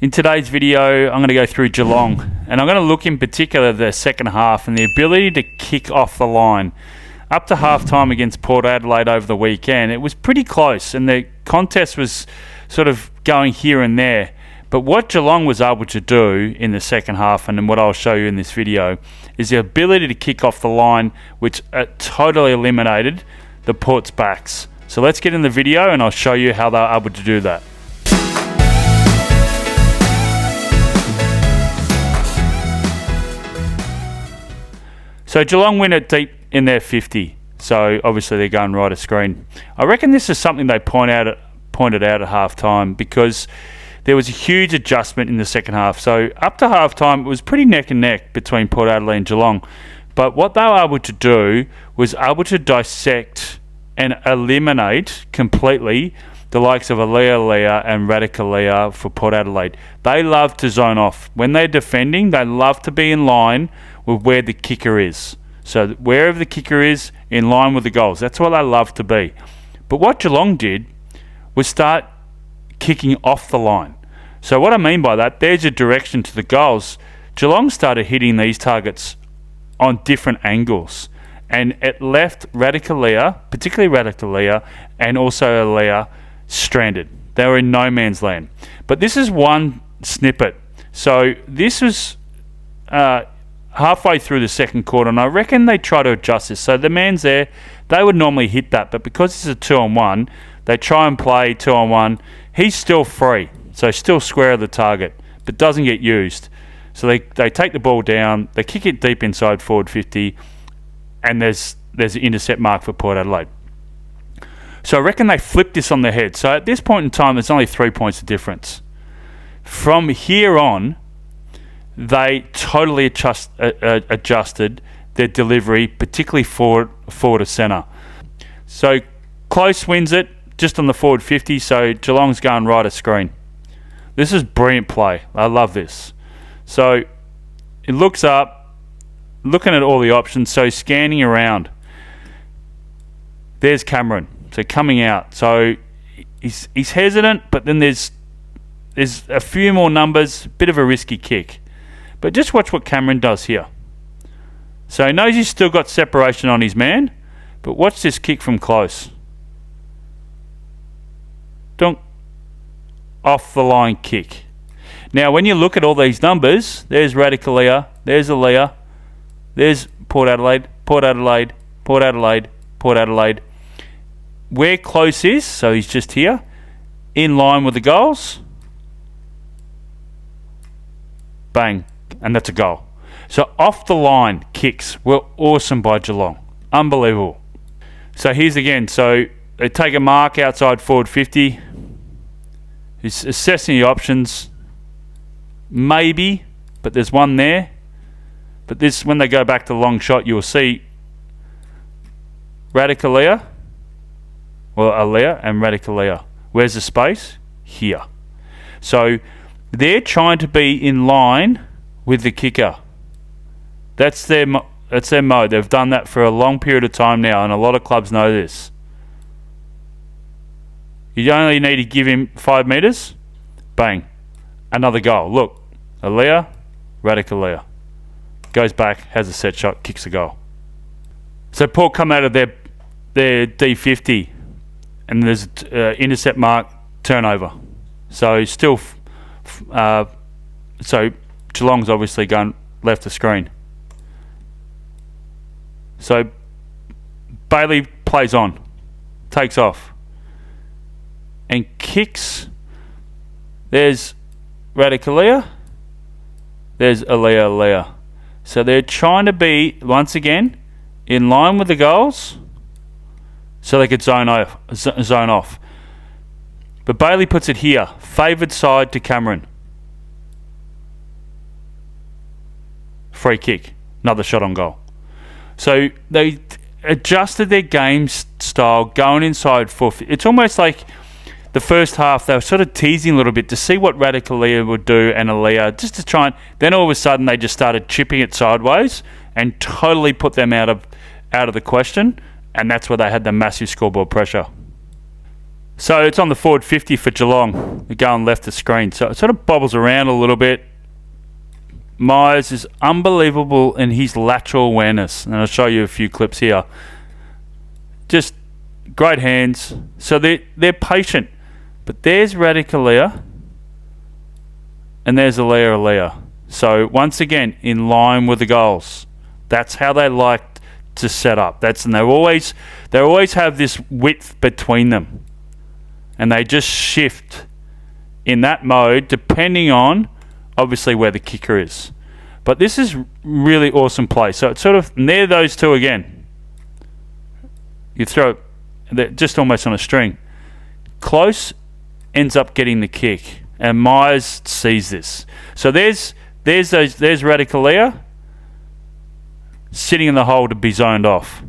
In today's video, I'm going to go through Geelong, and I'm going to look in particular at the second half and the ability to kick off the line. Up to half-time against Port Adelaide over the weekend, it was pretty close, and the contest was sort of going here and there. But what Geelong was able to do in the second half, and what I'll show you in this video, is the ability to kick off the line, which totally eliminated the Port's backs. So let's get in the video, and I'll show you how they were able to do that. So Geelong win it deep in their 50. So obviously they're going right of screen. I reckon this is something they pointed out at half time, because there was a huge adjustment in the second half. So up to half time, it was pretty neck and neck between Port Adelaide and Geelong. But what they were able to do was able to dissect and eliminate completely the likes of Leah and Radicalea for Port Adelaide. They love to zone off. When they're defending, they love to be in line with where the kicker is. So wherever the kicker is, in line with the goals. That's what they love to be. But what Geelong did was start kicking off the line. So what I mean by that, there's a direction to the goals. Geelong started hitting these targets on different angles, and it left Radicalea, particularly Radicalea, and also Alea, stranded. They were in no man's land. But this is one snippet. So this was halfway through the second quarter, and I reckon they try to adjust this. So the man's there, they would normally hit that, but because it's a 2-on-1, they try and play 2-on-1. He's still free, so still square of the target, but doesn't get used. So they take the ball down, they kick it deep inside forward 50, and there's an intercept mark for Port Adelaide. So I reckon they flipped this on their head. So at this point in time, there's only 3 points of difference. From here on, they totally adjusted their delivery, particularly forward to centre. So Close wins it just on the forward 50, so Geelong's going right of screen. This is brilliant play. I love this. So it looks up, looking at all the options, so scanning around. There's Cameron, so coming out. So he's hesitant, but then there's a few more numbers, bit of a risky kick. But just watch what Cameron does here. So he knows he's still got separation on his man, but watch this kick from close. Dunk. Off the line kick. Now when you look at all these numbers, there's Radicalea, there's Alea, there's Port Adelaide, Port Adelaide, Port Adelaide, Port Adelaide. Where close is, so he's just here, in line with the goals. Bang. And that's a goal. So off the line kicks were awesome by Geelong. Unbelievable. So here's again. So they take a mark outside forward 50. He's assessing the options. Maybe, but there's one there. But this, when they go back to the long shot, you'll see Radicalea. Well, Alea and Radicalea. Where's the space? Here. So they're trying to be in line with the kicker. That's their mode. They've done that for a long period of time now, and a lot of clubs know this. You only need to give him 5 metres. Bang. Another goal. Look. Alea, Radicalea. Goes back, has a set shot, kicks a goal. So Port come out of their D50, and there's intercept mark, turnover. So still... so Geelong's obviously going left of screen. So Bailey plays on, takes off, and kicks. There's Radicalea, there's Alea. So they're trying to be, once again, in line with the goals, so they could zone off. But Bailey puts it here, favoured side to Cameron. Free kick, another shot on goal. So they adjusted their game style, going inside for... It's almost like the first half, they were sort of teasing a little bit to see what Radicalea would do and Alea, just to try and... Then all of a sudden they just started chipping it sideways and totally put them out of the question, and that's where they had the massive scoreboard pressure. So it's on the forward 50 for Geelong. They're going left of screen. So it sort of bobbles around a little bit. Myers is unbelievable in his lateral awareness. And I'll show you a few clips here. Just great hands. So they're patient. But there's Radicalia. And there's Alea. So once again, in line with the goals. That's how they like to set up. And they always have this width between them. And they just shift in that mode depending on obviously where the kicker is. But this is really awesome play. So it's sort of near those two again. You throw it just almost on a string. Close ends up getting the kick. And Myers sees this. So there's Radicalia sitting in the hole to be zoned off.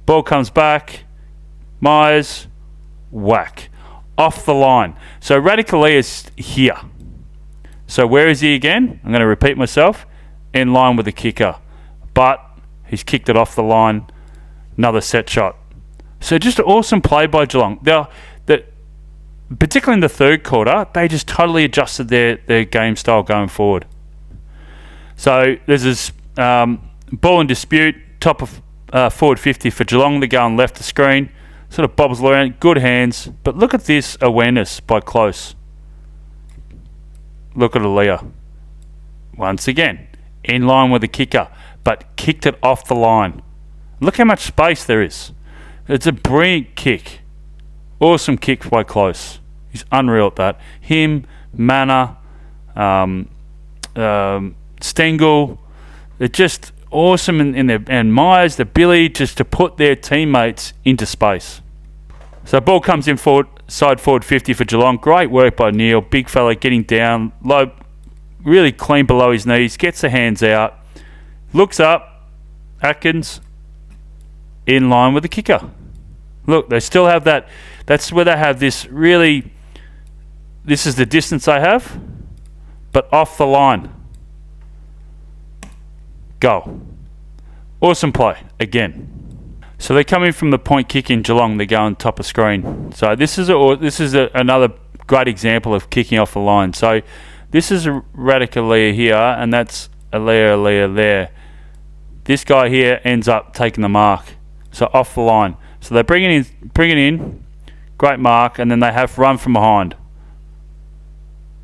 Ball comes back. Myers, whack. Off the line. So Radicalia is here. So where is he again? I'm going to repeat myself. In line with the kicker. But he's kicked it off the line. Another set shot. So just an awesome play by Geelong. Particularly in the third quarter, they just totally adjusted their game style going forward. So there's this ball in dispute, top of forward 50 for Geelong. They're going left of screen. Sort of bobbles around. Good hands. But look at this awareness by Close. Look at Alea. Once again, in line with the kicker, but kicked it off the line. Look how much space there is. It's a brilliant kick. Awesome kick by Close. He's unreal at that. Him, Manna, Stengel, they're just awesome in their, and Myers, the ability just to put their teammates into space. So ball comes in side forward 50 for Geelong. Great work by Neil. Big fella getting down, low, really clean below his knees, gets the hands out, looks up, Atkins, in line with the kicker. Look, they still have that. That's where they have this really, this is the distance they have, but off the line. Go. Awesome play, again. So they're coming from the point kick in Geelong. They're going top of screen. So this is another great example of kicking off the line. So this is Radicalia here, and that's Alea there. This guy here ends up taking the mark. So off the line. So they bring it in, great mark, and then they have run from behind.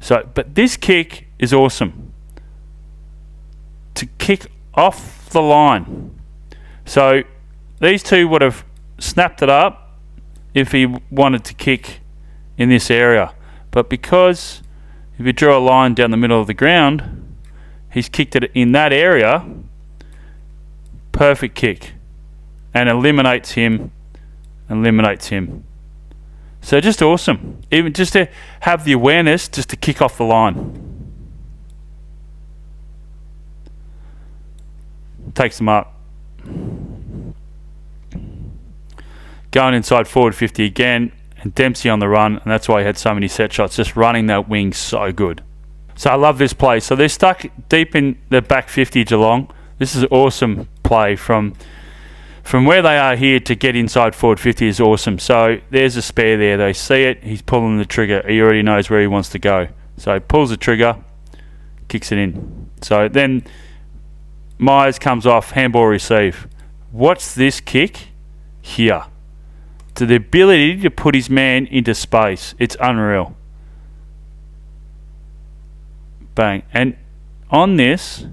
So, but this kick is awesome. To kick off the line. So these two would have snapped it up if he wanted to kick in this area. But because if you draw a line down the middle of the ground, he's kicked it in that area. Perfect kick. And eliminates him. So just awesome. Even just to have the awareness just to kick off the line. Takes them up. Going inside forward 50 again, and Dempsey on the run, and that's why he had so many set shots, just running that wing so good. So I love this play. So they're stuck deep in the back 50 Geelong. This is an awesome play from where they are here to get inside forward 50 is awesome. So there's a spare there. They see it. He's pulling the trigger. He already knows where he wants to go. So he pulls the trigger, kicks it in. So then Myers comes off, handball receive. Watch this kick here. To the ability to put his man into space. It's unreal. Bang. And on this,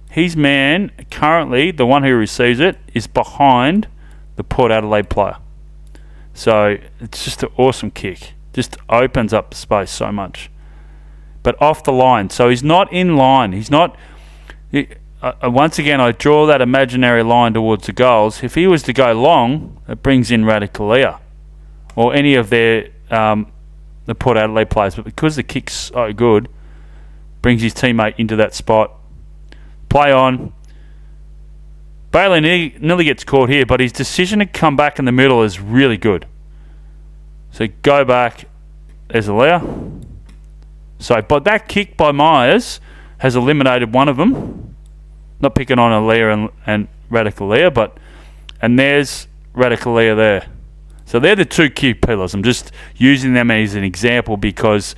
his man, currently, the one who receives it, is behind the Port Adelaide player. So it's just an awesome kick. Just opens up the space so much. But off the line. So he's not in line. He's not... once again, I draw that imaginary line towards the goals. If he was to go long, it brings in Radicalia or any of their the Port Adelaide players. But because the kick's so good, brings his teammate into that spot. Play on. Bailey nearly gets caught here, but his decision to come back in the middle is really good. So go back. There's Alea. So, but that kick by Myers has eliminated one of them. Not picking on Alea and Radicalia, and there's Radicalia there. So they're the two key pillars. I'm just using them as an example because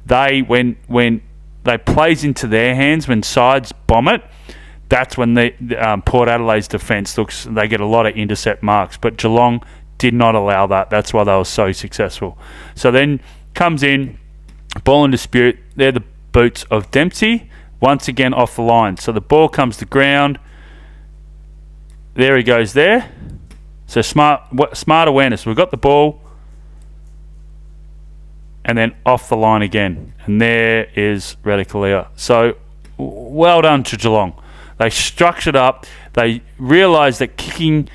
when they plays into their hands, when sides bomb it, that's when the Port Adelaide's defence they get a lot of intercept marks. But Geelong did not allow that. That's why they were so successful. So then comes in, ball in dispute. They're the boots of Dempsey. Once again off the line. So the ball comes to ground. There he goes there. So smart awareness. We've got the ball. And then off the line again. And there is Redicalia. So well done to Geelong. They structured up. They realised that kicking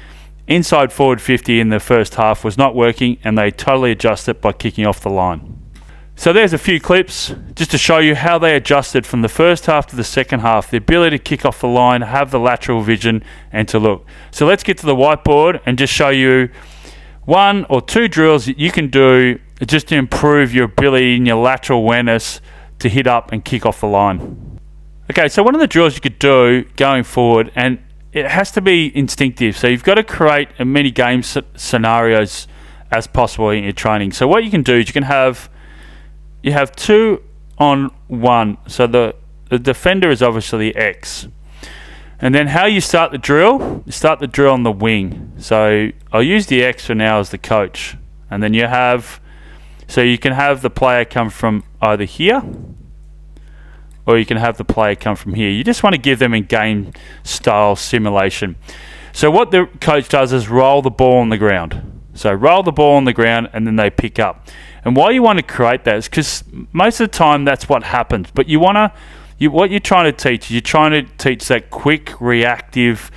inside forward 50 in the first half was not working, and they totally adjusted by kicking off the line. So there's a few clips just to show you how they adjusted from the first half to the second half, the ability to kick off the line, have the lateral vision, and to look. So let's get to the whiteboard and just show you 1 or 2 drills that you can do just to improve your ability and your lateral awareness to hit up and kick off the line. Okay, so one of the drills you could do going forward, and it has to be instinctive. So you've got to create as many game scenarios as possible in your training. So what you can do is you have 2 on 1. So the defender is obviously the X. And then how you start the drill, you start the drill on the wing. So I'll use the X for now as the coach. And then you can have the player come from either here, or you can have the player come from here. You just want to give them a game style simulation. So what the coach does is roll the ball on the ground. So roll the ball on the ground and then they pick up. And why you want to create that is because most of the time that's what happens. But what you're trying to teach is you're trying to teach that quick, reactive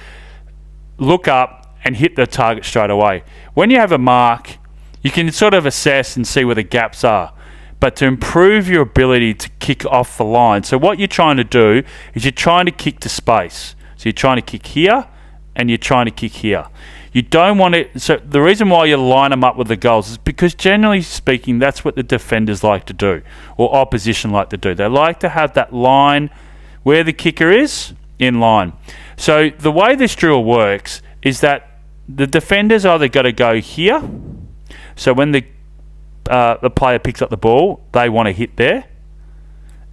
look up and hit the target straight away. When you have a mark, you can sort of assess and see where the gaps are. But to improve your ability to kick off the line, so what you're trying to do is you're trying to kick to space. So you're trying to kick here and you're trying to kick here. You don't want it. So the reason why you line them up with the goals is because generally speaking, that's what the defenders like to do, or opposition like to do. They like to have that line where the kicker is in line. So the way this drill works is that the defenders either got to go here. So when the player picks up the ball, they want to hit there.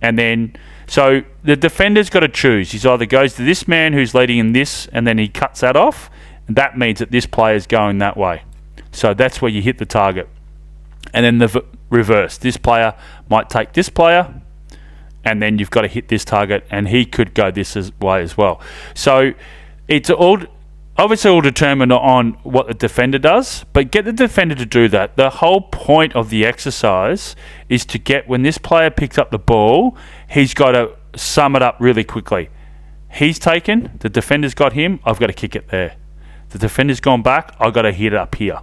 And then, so the defender's got to choose. He either goes to this man who's leading in this, and then he cuts that off. And that means that this player's going that way. So that's where you hit the target. And then the reverse. This player might take this player, and then you've got to hit this target, and he could go this way as well. So it's obviously all determined on what the defender does, but get the defender to do that. The whole point of the exercise is to get, when this player picks up the ball, he's got to sum it up really quickly. He's taken, the defender's got him, I've got to kick it there. The defender's gone back, I've got to hit it up here.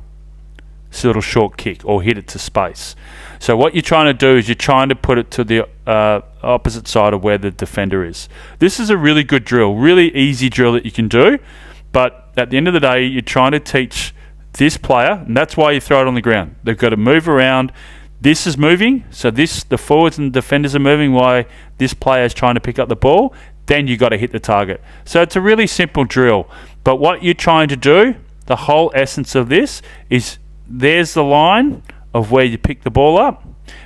It's a little short kick, or hit it to space. So what you're trying to do is you're trying to put it to the opposite side of where the defender is. This is a really good drill, really easy drill that you can do. But at the end of the day, you're trying to teach this player, and that's why you throw it on the ground. They've got to move around. This is moving, so the forwards and the defenders are moving while this player is trying to pick up the ball. Then you got to hit the target. So it's a really simple drill. But what you're trying to do, the whole essence of this is, there's the line of where you pick the ball up.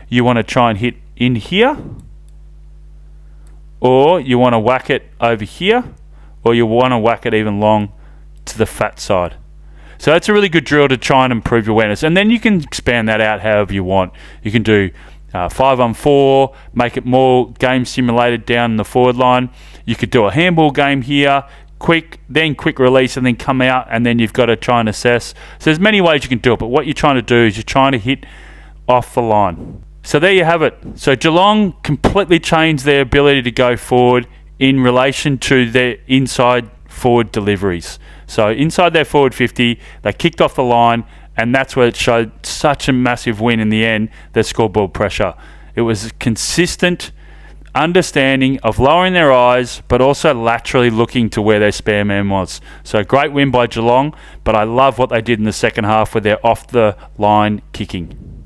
You want to try and hit in here, or you want to whack it over here, or you want to whack it even long to the fat side. So that's a really good drill to try and improve your awareness. And then you can expand that out however you want. You can do 5-on-4, make it more game simulated down the forward line. You could do a handball game here, quick release, and then come out, and then you've got to try and assess. So there's many ways you can do it, but what you're trying to do is you're trying to hit off the line. So there you have it. So Geelong completely changed their ability to go forward in relation to their inside forward deliveries. So inside their forward 50, they kicked off the line, and that's where it showed such a massive win in the end, their scoreboard pressure. It was consistent understanding of lowering their eyes, but also laterally looking to where their spare man was. So great win by Geelong, but I love what they did in the second half with their off the line kicking.